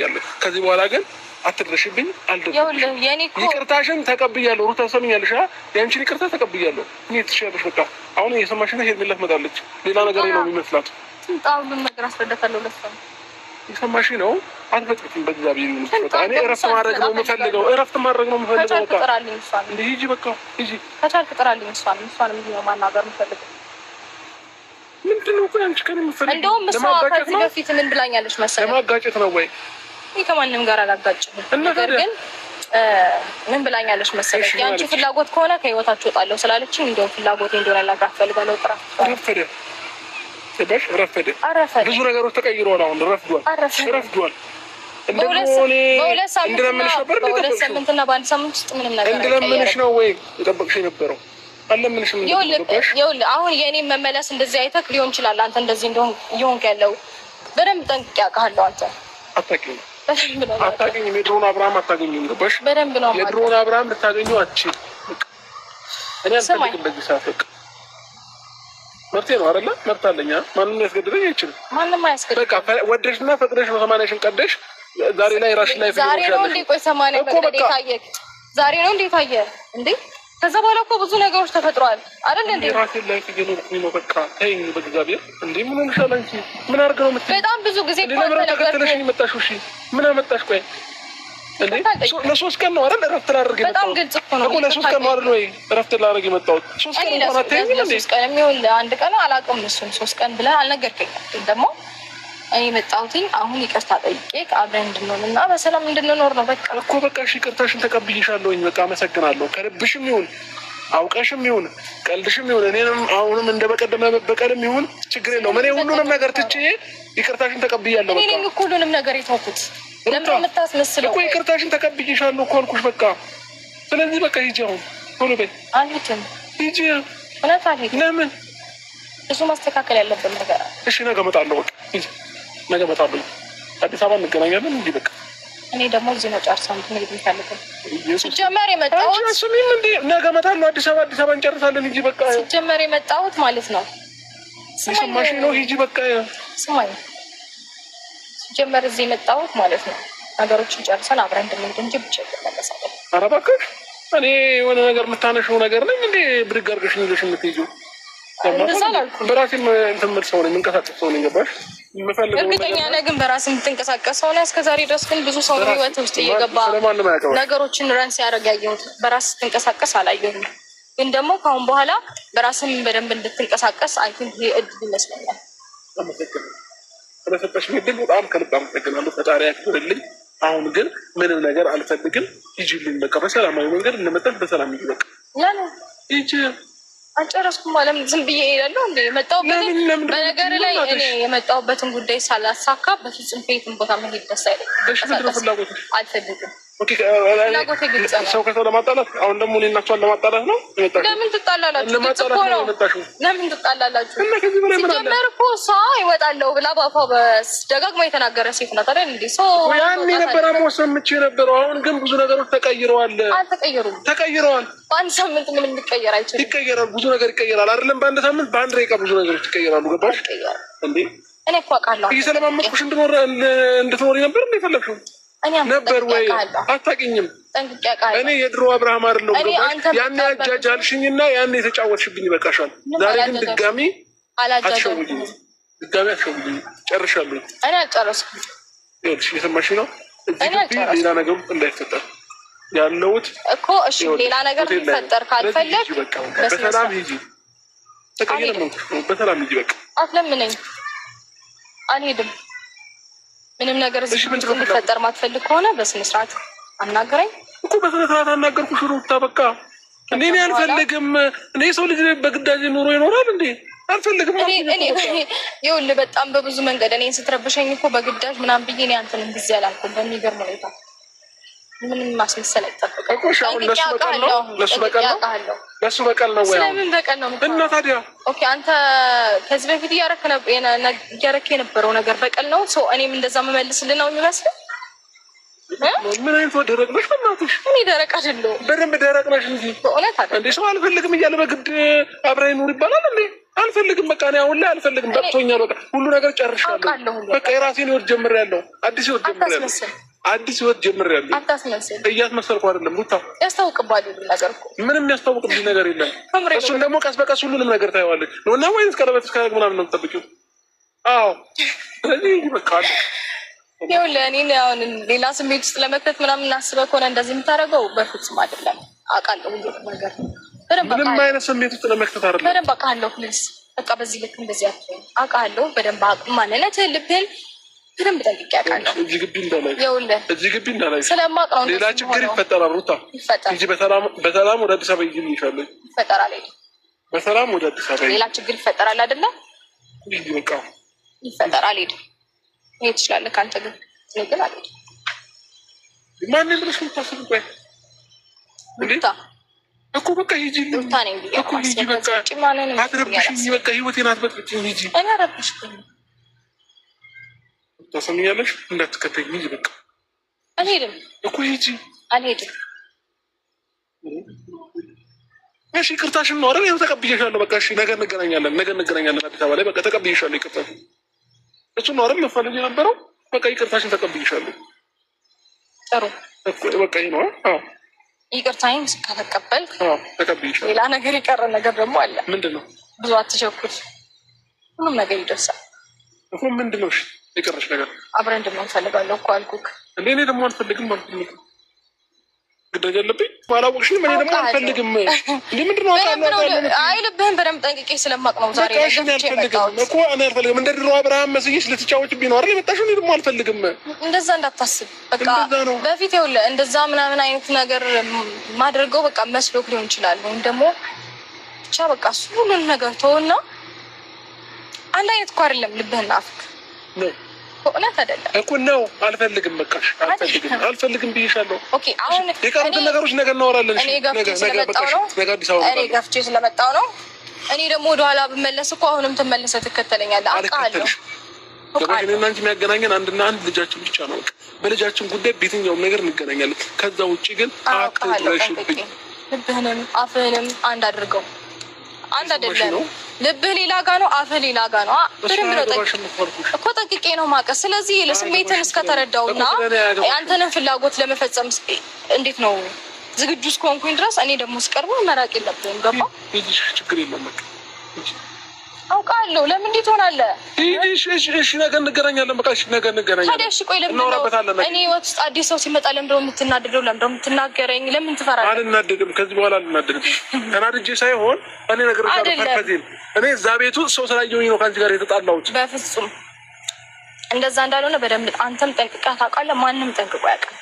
ተቀብያለሁ። ከዚህ በኋላ ግን አትድረሽብኝ፣ አልደረስሽም። ይቅርታሽን ተቀብያለሁ። ሩታ ሰምኛለሽ? ያንቺን ይቅርታ ተቀብያለሁ። እኔ ትሻለሽ። በቃ አሁን እየሰማሽ ነው። ሄርሜላ ትመጣለች። ሌላ ነገር ነው የሚመስላት። ሁሉም ነገር አስረዳታለሁ። ለእሷ የሰማሽ ነው። አትበጥብጥም። በእግዚአብሔር ይመስገን። እኔ እረፍት ማድረግ ነው የምፈልገው። እረፍት ማድረግ ነው የምፈልገው። በቃ ጥራልኝ። እሷን እንደ ሂጂ፣ በቃ ሂጂ። ከቻልክ ጥራልኝ። እሷን ነው ማናገር የምፈልገው። ምንድን ነው ቆይ አንቺ ከኔ የምትፈልጊው? እንደውም እሷ ከዚህ በፊት ምን ብላኛለች መሰለኝ? ለማጋጨት ነው ወይ? እኔ ከማንም ጋር አላጋጭም። ነገር ግን ምን ብላኛለች መሰለኝ? የአንቺ ፍላጎት ከሆነ ከህይወታችሁ እወጣለሁ ስላለችኝ እንደውም ፍላጎቴ እንደሆነ ላጋፍ ፈልጋለሁ። ጥራት ረፈደ። ብዙ ነገሮች ተቀይረዋል። አሁን ረፍዷል። እንደለምንሽ ነበር። በሁለት ሳምንትና በአንድ ሳምንት ውስጥ ምንም ነገር እንደለምንሽ ነው ወይ የጠበቅሽ የነበረው? ይኸውልህ አሁን የእኔ መመለስ እንደዚህ አይተህ ሊሆን ይችላል። አንተ እንደዚህ እንደሆን እየሆንክ ያለው በደንብ ጠንቅቄ አውቃለሁ። አንተ አታውቂኝም። የድሮውን አብርሃም አታገኙም። ገባሽ? በደንብ ነው የድሮውን አብርሃም ልታገኙ አትችይም። እኔ አልፈልግም በዚህ ሰዓት። በቃ መብቴ ነው አይደለ? መብት አለኝ። ማንም ያስገድደኝ አይችልም። ማንም አያስገድደኝ። በቃ ወደሽና ፈቅደሽ ነው 80 ሺህን ቀደሽ ዛሬ ላይ ራስሽ ላይ ዛሬ ነው እንዴ? ቆይ 80 ፈቅደሽ ታየክ ዛሬ ነው እንዴ ታየ እንዴ? ከዛ በኋላ እኮ ብዙ ነገሮች ተፈጥረዋል አይደል እንዴ? ራሴን ላይ እየኖርኩኝ ነው። በቃ ተይኝ በእግዚአብሔር። እንዴ ምን ሆነሻል አንቺ? ምን አድርገው ነው የምትይኝ? በጣም ብዙ ጊዜ ተከተለሽ የመጣሽው። እሺ ምን አመጣሽ? ቆይ እንዴ ለሶስት ቀን ነው አይደል እረፍት ላደርግ የመጣሁት? በጣም ግልጽ እኮ ነው። ለሶስት ቀን ነው አይደል ወይ እረፍት ላደርግ የመጣሁት? ሶስት ቀን እንኳን አትይኝ እንዴ? ሶስት ቀን የሚሆን አንድ ቀን አላውቅም። እሱን ሶስት ቀን ብለህ አልነገርከኝም። ግን ደግሞ እኔ መጣሁትኝ አሁን ይቅርታ ጠይቄ አብረን እንድንሆን እና በሰላም እንድንኖር ነው። በቃ እኮ በቃ እሺ ይቅርታሽን ተቀብዬሻለሁኝ። በቃ አመሰግናለሁ። ከልብሽም ይሁን አውቀሽም ይሁን ቀልድሽም ይሁን እኔንም አሁንም እንደ በቀደም በቀልም ይሁን ችግር የለውም። እኔ ሁሉንም ነገር ትቼ ይቅርታሽን ተቀብያለሁ። በቃ እኔ ሁሉንም ነገር የተውኩት ለምን የምታስመስለው? እኮ ይቅርታሽን ተቀብዬሻለሁ እኮ አልኩሽ። በቃ ስለዚህ በቃ ሂጂ አሁን ቶሎ በይ። አልሄድም። ሂጂ። እውነት አልሄድም። ለምን? ብዙ ማስተካከል ያለብን ነገር አለ። እሺ ነገ እመጣለሁ። በቃ ሂጂ። ነገ እመጣለሁ። አዲስ አበባ እንገናኛለን። እንጂ በቃ እኔ ደግሞ እዚህ ነው ጨርሰን እንትን የሚፈልገው ሲጀመር የመጣሁት እሱም እንዴ ነገ እመጣለሁ። አዲስ አበባ እንጨርሳለን። ሂጂ በቃ ሲጀመር የመጣሁት ማለት ነው። ስማሽ ነው። ሂጂ በቃ ስማኝ። ሲጀመር እዚህ የመጣሁት ማለት ነው ነገሮችን ጨርሰን አብረን እንድንሄድ እንጂ ብቻ ይመለሳለን። ኧረ እባክሽ እኔ የሆነ ነገር የምታነሺው ነገር ነኝ እንዴ? ብድግ አድርገሽ ይዘሽ የምትሄጂው በራሴም እንትን የምል ሰው ነኝ፣ የምንቀሳቀስ ሰው ነኝ። ገባሽ? እርግጠኛ ነህ ግን በራስ የምትንቀሳቀስ ሰው ነህ? እስከዛሬ ድረስ ግን ብዙ ሰው ህይወት ውስጥ እየገባ ነገሮችን ረን ሲያደርግ ያየሁት፣ በራስ ስትንቀሳቀስ አላየሁም። ግን ደግሞ ከአሁን በኋላ በራስን በደንብ እንድትንቀሳቀስ አይ ቲንክ ይሄ እድል ይመስለኛል። ስለሰጠሽ እድል በጣም ከልብ አመሰግናለሁ። ፈጣሪ ያክብርልኝ። አሁን ግን ምንም ነገር አልፈልግም። ሂጂልኝ በቃ በሰላማዊ መንገድ እንመጣን። በሰላም ሂጂ በቃ ሂጂ። አልጨረስኩም ማለት ዝም ብዬ እሄዳለሁ እንዴ? የመጣሁበትን በነገር ላይ እኔ የመጣሁበትን ጉዳይ ሳላሳካ በፍጹም ከየትም ቦታ መሄድ ደስ አይለኝም። አልፈልግም። ፍላጎቴ ግልጽ ነው። ሰው ከሰው ለማጣላት አሁን ደግሞ እኔ እና እሷን ለማጣላት ነው የመጣሽው? ለምን ትጣላላችሁ? ለምን ትጣላላችሁ? ሲጀመር እኮ እሷ ይወጣለሁ ብላ በአፏ ደጋግማ የተናገረ ሴት ናት አይደል እንዴ? ያኔ የነበረ መወሰን የምችል የነበረው። አሁን ግን ብዙ ነገሮች ተቀይረዋል። አልተቀየሩም። ተቀይረዋል። በአንድ ሳምንት ምንም ሊቀየር አይችልም። ይቀየራል። ብዙ ነገር ይቀየራል። አይደለም በአንድ ሳምንት፣ በአንድ ደቂቃ ብዙ ነገሮች ይቀየራሉ። ገባሽ እንዴ? እኔ እኮ አውቃለሁ። እየሰለማመጥኩሽ እንድትኖሪ ነበር እንደ ፈለግሽው ነበር ወይ? አታውቂኝም። እኔ የድሮ አብርሃም አይደለሁም። ያኔ አጃጃልሽኝና ያኔ የተጫወትሽብኝ ይበቃሻል። ዛሬ ግን ድጋሚ አትሸውጂኝ። ጨርሻለሁ። እኔ አልጨረስኩም። ይኸውልሽ እየሰማሽኝ ነው። እዚህ ግቢ ሌላ ነገር እንዳይፈጠር ያለሁት እኮ። እሺ ሌላ ነገር ሊፈጠር ካልፈለግ በሰላም ሂጂ። በሰላም ሂጂ በቃ። አትለምነኝ። አልሄድም። ምንም ነገር እዚህ እንዲፈጠር ማትፈልግ ከሆነ በስነ ስርዓት አናገረኝ እኮ። በስነ ስርዓት አናገርኩሽ ሩታ። በቃ እኔ አልፈልግም። እኔ ሰው ልጅ በግዳጅ ኑሮ ይኖራል እንዴ? አልፈልግም። ይኸውልህ በጣም በብዙ መንገድ እኔን ስትረብሸኝ እኮ በግዳጅ ምናምን ብዬ እኔ አንተንም ጊዜ አላልኩም። በሚገርም ሁኔታ ምንም ማስመሰል አይጠበቅም። ለሱ በቀል ነው ወይ? ስለምን በቀል ነው? እና ታዲያ ኦኬ፣ አንተ ከዚህ በፊት እያረክ የነበረው ነገር በቀል ነው። ሰው እኔም እንደዛ መመልስልህ ነው የሚመስለው? ምን አይነት ደረቅ ነሽ? በእናትሽ እኔ ደረቅ አይደለሁም። በደንብ ደረቅ ነሽ እንጂ በእውነት አይደል እንዴ? ሰው አልፈልግም እያለ በግድ አብረን ኑር ይባላል እንዴ? አልፈልግም። በቃ እኔ አሁን ላይ አልፈልግም። በቅቶኛል። በቃ ሁሉ ነገር ጨርሻለሁ። በቃ የራሴን ህይወት ጀምሬያለሁ። አዲስ ህይወት ጀምሬያለሁ። አታስመስል። እያስመሰልኩ አይደለም ሩታ። ያስታውቅባል ነገር እኮ ምንም ያስታውቅብኝ ነገር የለም። እሱን ደግሞ ቀስ በቀስ ሁሉንም ነገር ታየዋለች ነው እና ወይስ ቀለበት እስካደርግ ምናምን ነው የምጠብቂው? አዎ ስለዚህ በቃ ይኸውልህ እኔን አሁን ሌላ ስሜት ውስጥ ለመክተት ምናምን እናስበህ ከሆነ እንደዚህ የምታደርገው በፍጹም አይደለም። አውቃለሁ ነገር ምንም አይነት ስሜት ውስጥ ለመክተት አይደለም። በደንብ አውቃለሁ። ፕሊዝ በቃ በዚህ ልክ እንደዚህ አትሆን። አውቃለሁ በደንብ ማንነትህን፣ ልብህን በደንብ ጠንቅቄ አውቃለሁ። እዚህ ግቢ እንዳላይ ስለማውቅ ነው። ሌላ ችግር ይፈጠራል ሩታ እንጂ በሰላም ወደ አዲስ አበባ ይይሻለሁ። ይፈጠራል በሰላም ወደ አዲስ አበባ ሌላ ችግር ይፈጠራል አይደለ? በቃ ይፈጠራል። ይሄ ትችላለህ ከአንተ ግን እኔ ግን አልሄድም። ማንን ብለሽ የምታስብ? ቆይ ሩታ እኮ በቃ ሂጂ ሩታ ነኝ እኮ ሂጂ። በቃ አትረብሽኝ። በቃ ህይወቴን አትበጥብጭኝ። ሂጂ። እኔ አረብሽኝ። ታሰሚኛለሽ? እንዳትከተኝ ሂጂ። በቃ አልሄድም እኮ ሂጂ። አልሄድም። እሺ ይቅርታሽን ነው አይደል? ተቀብዬሻለሁ። በቃ እሺ ነገ እንገናኛለን። አዲስ አበባ ላይ በቃ ተቀብዬሻለሁ። ይቅርታሽን እሱን ነው አይደል መፈለግ የነበረው? በቃ ይቅርታሽን ተቀብዬሻለሁ። ጥሩ በቃ ይሄ ነው። አዎ ይቅርታዬን ከተቀበልክ ተቀብዬሻለሁ። ሌላ ነገር የቀረ ነገር ደግሞ አለ። ምንድን ነው? ብዙ አትቸኩል። ሁሉም ነገር ይደርሳል እኮ። ምንድን ነው የቀረሽ ነገር? አብረን እንድንሆን እፈልጋለሁ እኮ አልኩክ። እንዴ እኔ ደግሞ አልፈልግም አልኩኝ። ግዳጅ አለብኝ ባላወቅሽኝም እኔ ደግሞ አልፈልግም። እንዴ ምንድን ነው? አይ ልብህን በደንብ ጠንቅቄ ስለማቅ ነው ዛሬ እኮ እኔ አልፈልግም። እንደ ድሮ አብርሃም መስዬሽ ልትጫወችብኝ ነው አይደል የመጣሽው? እኔ ደግሞ አልፈልግም። እንደዛ እንዳታስብ በቃ። በፊት ይኸውልህ እንደዛ ምናምን አይነት ነገር ማድረገው በቃ መስሎክ ሊሆን ይችላል። ወይም ደግሞ ብቻ በቃ እሱ ሁሉን ነገር ተውና፣ አንድ አይነት እኮ አይደለም ልብህና አፍክ ነው። በእውነት አይደለም እኮ ነው። አልፈልግም። በቃ አልፈልግም ብዬሻለሁ። ኦኬ አሁን የቀሩትን ነገሮች ነገ እናወራለን። እኔ ገፍቼ ስለመጣሁ ነው። እኔ ደግሞ ወደኋላ ብመለስ እኮ አሁንም ትመለሰህ ትከተለኛለህ። አውቃለሁ። እኔና አንቺ የሚያገናኘን አንድና አንድ ልጃችን ብቻ ነው። በልጃችን ጉዳይ በየትኛውም ነገር እንገናኛለን። ከዛ ውጭ ግን አትድረሽብኝ። ልብህንም አፍህንም አንድ አድርገው። አንድ አይደለም። ልብህ ሌላ ጋ ነው፣ አፍህ ሌላ ጋ ነው። በደንብ ነው እኮ ጠንቅቄ ነው የማውቀው። ስለዚህ ለስሜትን እስከተረዳውና የአንተንን ፍላጎት ለመፈጸም እንዴት ነው ዝግጁ እስከሆንኩኝ ድረስ እኔ ደግሞ ስቀርቡ መራቅ የለብህም። ገባ? ችግር የለም። አውቃለሁ። ለምን እንዴት ሆናለህ? እሺ ነገ እንገናኛለን። በቃ እሺ ነገ እንገናኛለን። ታዲያ እሺ ቆይ ለምን እኔ ህይወት ውስጥ አዲስ ሰው ሲመጣ ለምንድን ነው የምትናደደው? ለምንድን ነው የምትናገረኝ? ለምን ትፈራለህ? አልናደድም። ከዚህ በኋላ አልናደድም። ተናድጄ ሳይሆን እኔ ነገር እኔ እዛ ቤቱ ሰው ስላየሁኝ ነው ከአንቺ ጋር የተጣላሁት። በፍጹም እንደዛ እንዳልሆነ በደንብ አንተም ጠንቅቀህ ታውቃለህ። ማንም ጠንቅቆ ያውቃል።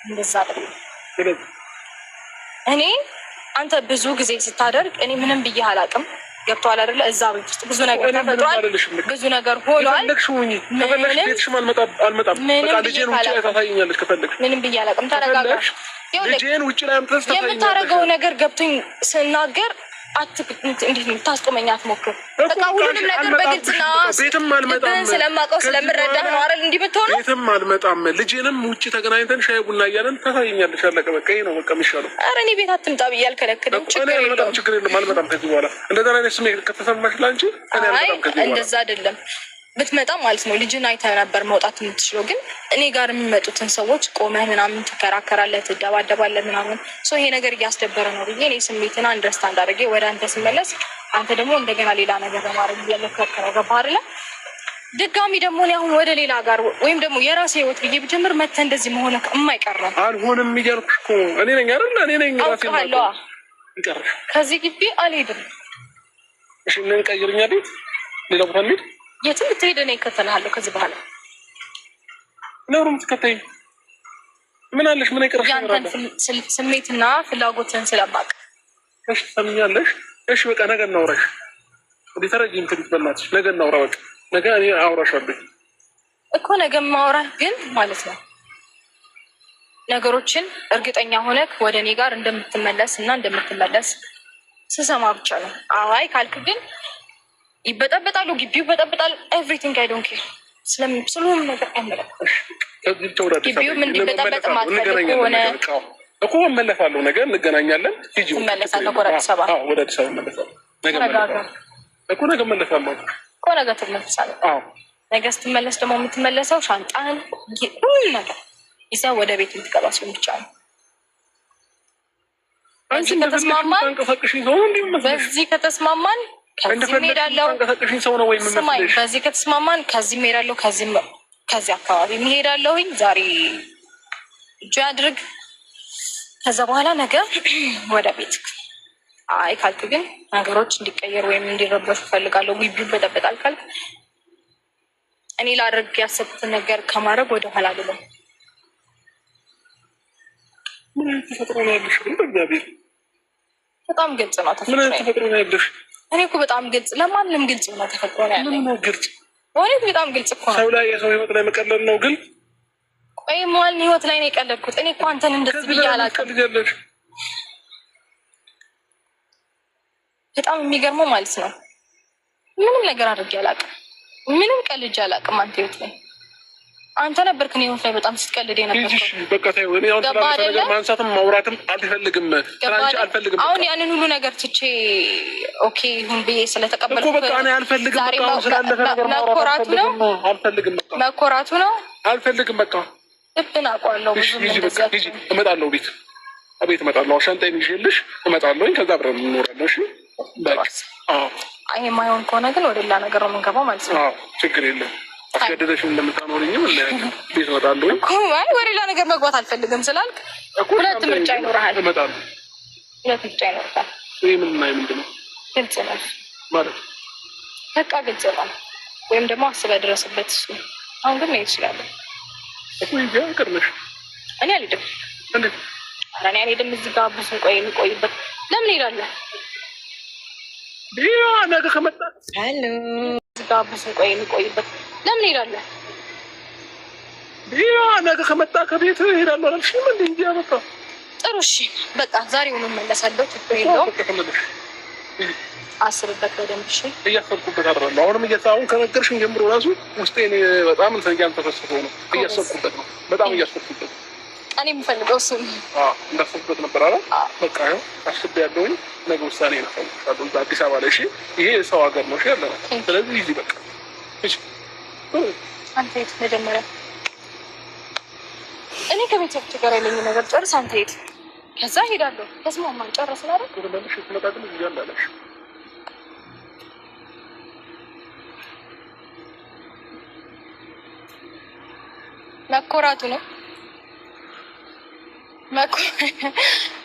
እንደዛ አይደለም። እኔ አንተ ብዙ ጊዜ ስታደርግ እኔ ምንም ብዬህ አላውቅም። ገብቶሃል አይደለ? እዛ ቤት ውስጥ ብዙ ነገር ተፈጥሯል፣ ብዙ ነገር ሆኗል። ምንም ብዬ አላውቅም። ተረጋጋ። የምታደርገው ነገር ገብቶኝ ስናገር እንዴት ነው ታስቆመኝ? አትሞክር። በቃ ሁሉንም ነገር በግልጽና ልብህን ስለማውቀው ስለምረዳህ ነው አይደል? እንዲህ ብትሆነው ቤትም አልመጣም። ልጄንም ውጭ ተገናኝተን ሻይ ቡና እያለን ታሳይኛለሽ። አለቀ በቃ። ይሄ ነው በቃ የሚሻለው። ኧረ እኔ ቤት አትምጣ ብዬ አልከለክልም። ችግር የለም። አልመጣም ከዚህ በኋላ። እንደዛ አይነት ስሜት ከተሰማሽ ላንቺ እኔ አልመጣም ከዚህ በኋላ። እንደዛ አይደለም ብትመጣ ማለት ነው። ልጅን አይተህ ነበር መውጣት የምትችለው። ግን እኔ ጋር የሚመጡትን ሰዎች ቆመህ ምናምን ትከራከራለህ፣ ትደባደባለህ ምናምን። ሰው ይሄ ነገር እያስደበረ ነው ብዬ እኔ ስሜትን አንደርስታንድ አድርጌ ወደ አንተ ስመለስ አንተ ደግሞ እንደገና ሌላ ነገር ለማድረግ እያለከከ ነው። ገባህ አይደለ? ድጋሚ ደግሞ እኔ አሁን ወደ ሌላ ጋር ወይም ደግሞ የራሴ ህይወት ብዬ ብጀምር መተህ እንደዚህ መሆን የማይቀር ነው። አልሆንም እያልኩሽ እኮ እኔ ነኝ አይደል? እኔ ነኝ ራሴ ነው። ከዚህ ግቢ አልሄድም። እሺ ምን ቀይርኛ ቤት ሌላ ቦታ እንሂድ። የትም ብትሄድ እኔ እከተልሃለሁ። ከዚህ በኋላ ነውሩም ትከተይኝ ምን አለሽ? ምን ይቀርሽ? ያንተን ስሜትና ፍላጎትን ስለማውቅ እሺ ትሰምኛለሽ? እሺ በቃ ነገ እናውራሽ። ወደ ተረጂም ትልት በእናትሽ ነገ እናውራ። በቃ ነገ እኔ አውራሻለሁ እኮ ነገ ማውራት ግን ማለት ነው ነገሮችን እርግጠኛ ሆነክ ወደ እኔ ጋር እንደምትመለስ እና እንደምትመለስ ስሰማ ብቻ ነው። አዋይ ካልክ ግን ይበጠበጣሉ፣ ግቢው ይበጠበጣል። ኤቭሪቲንግ አይ ዶንት ኬር ስለሁሉም ነገር አይመለከትም። ግቢው ምን እንዲበጠበጥ ማትፈልግ ከሆነ እኮ እመለሳለሁ። ነገ እንገናኛለን። ትመለሳለህ ወደ አዲስ አበባ? ወደ አዲስ አበባ እመለሳለሁ። እኮ ነገ እመለሳለሁ እኮ ነገ ትመለሳለህ። ነገ ስትመለስ ደግሞ የምትመለሰው ሻንጣህን ሁሉ ነገር ይዘህ ወደ ቤት የምትገባ ሲሆን ብቻ ነው። በዚህ ከተስማማን ከዚህ እሄዳለሁ። ስማኝ፣ በዚህ ከተስማማን ከዚህ እሄዳለሁ፣ ከዚህ አካባቢ እሄዳለሁኝ። ዛሬ እጁ ያድርግ። ከዛ በኋላ ነገ ወደ ቤት። አይ ካልክ ግን ነገሮች እንዲቀየሩ ወይም እንዲረበሹ እፈልጋለሁ፣ ግቢው በጠበጣል ካልክ እኔ ላድርግ ያሰብኩትን ነገር ከማድረግ ወደ ኋላ አልልም። ምን ተፈጥሮ ነው ያለሽ? በእግዚአብሔር በጣም ግልጽ ነው ተፈጥሮ ነው ያለሽ። እኔ እኮ በጣም ግልጽ፣ ለማንም ግልጽ ነው ተፈጥሮ ነው ያለሽ። ምን ነው ግልጽ? እውነት በጣም ግልጽ እኮ ነው። ሰው ላይ የሰው ህይወት ላይ መቀለል ነው ግን። ቆይ ማን ህይወት ላይ ነው የቀለድኩት? እኔ እኮ አንተን እንደዚህ ብዬ አላውቅም። በጣም የሚገርመው ማለት ነው ምንም ነገር አድርጌ አላውቅም። ምንም ቀልጄ አላውቅም። አንተ ህይወት ላይ አንተ ነበርክ እኔ ህይወት ላይ በጣም ስትቀልድ የነበርከው። በቃ ተይው። እኔ አሁን ስላልፈለገ ነገር ማንሳትም ማውራትም አልፈልግም። ትራንቺ አልፈልግም። አሁን ያንን ሁሉ ነገር ትቼ ኦኬ ይሁን ብዬ ስለተቀበልኩ እኮ በቃ እኔ አልፈልግም። በቃ አሁን ስላለፈ ነገር ማውራት አልፈልግም። በቃ መኮራቱ ነው። አልፈልግም። በቃ ልብን አውቀዋለሁ። ብዙ እንደዚያ እመጣለሁ። ቤት እመጣለሁ። ሻንጣዬን ይዤልሽ እመጣለሁ። ከዛ አብረን እንኖራለን። እሺ በቃ ይሄ የማይሆን ከሆነ ግን ወደ ሌላ ነገር ነው የምንገባው ማለት ነው። ችግር የለም። አስገድደሽ እንደምታኖሪኝም ቤት እመጣለሁ። ወደ ሌላ ነገር መግባት አልፈልግም ስላልክ ሁለት ምርጫ ይኖርሃል። እመጣለሁ። ሁለት ምርጫ ይኖርሃል። ይህ ምንና ምንድን ነው? ግልጽ ነው ማለት በቃ ግልጽ ነው። ወይም ደግሞ አስበህ ድረስበት። እሱ አሁን ግን መሄድ እችላለሁ። ቅርነሽ እኔ አልሄድም። ኧረ እኔ አልሄድም። እዚህ ጋር ብዙ የሚቆይበት ለምን እሄዳለሁ? ነገ ከመጣ እዚህ ጋር ብዙ የሚቆይበት ለምን እሄዳለሁ? ነገ ከመጣ ከቤት እሄዳለሁ አላልሽም እንዴ? እንጂ በቃ ጥሩ እሺ፣ በቃ ዛሬውኑ እመለሳለሁ። ችግር የለውም። አስብበት በደንብ እሺ። እያሰብኩበት አይደለም። አሁንም አሁን ከነገርሽኝ ጀምሮ ራሱ ውስጤን በጣም እያንተፈሰፈው ነው። እያሰብኩበት ነው። በጣም እያሰብኩበት ነው። እኔ የምፈልገው እሱ እንዳሰብኩበት ነበር አለ። በቃ ይኸው አስቤያለሁኝ። ነገ ውሳኔ ነው አዲስ አበባ ላይ። እሺ፣ ይሄ የሰው ሀገር ነው። እሺ ያለ ነው። ስለዚህ ይዚ በቃ እሺ። አንተ የት መጀመሪያ እኔ ከቤተሰቦቼ ጋር ያለኝ ነገር ጨርስ። አንተ የት ከዛ ሄዳለሁ። ተስማማን፣ ጨረስን አይደል? ወደመልሽ ተመጣጣኝ ይያላለሽ መኮራቱ ነው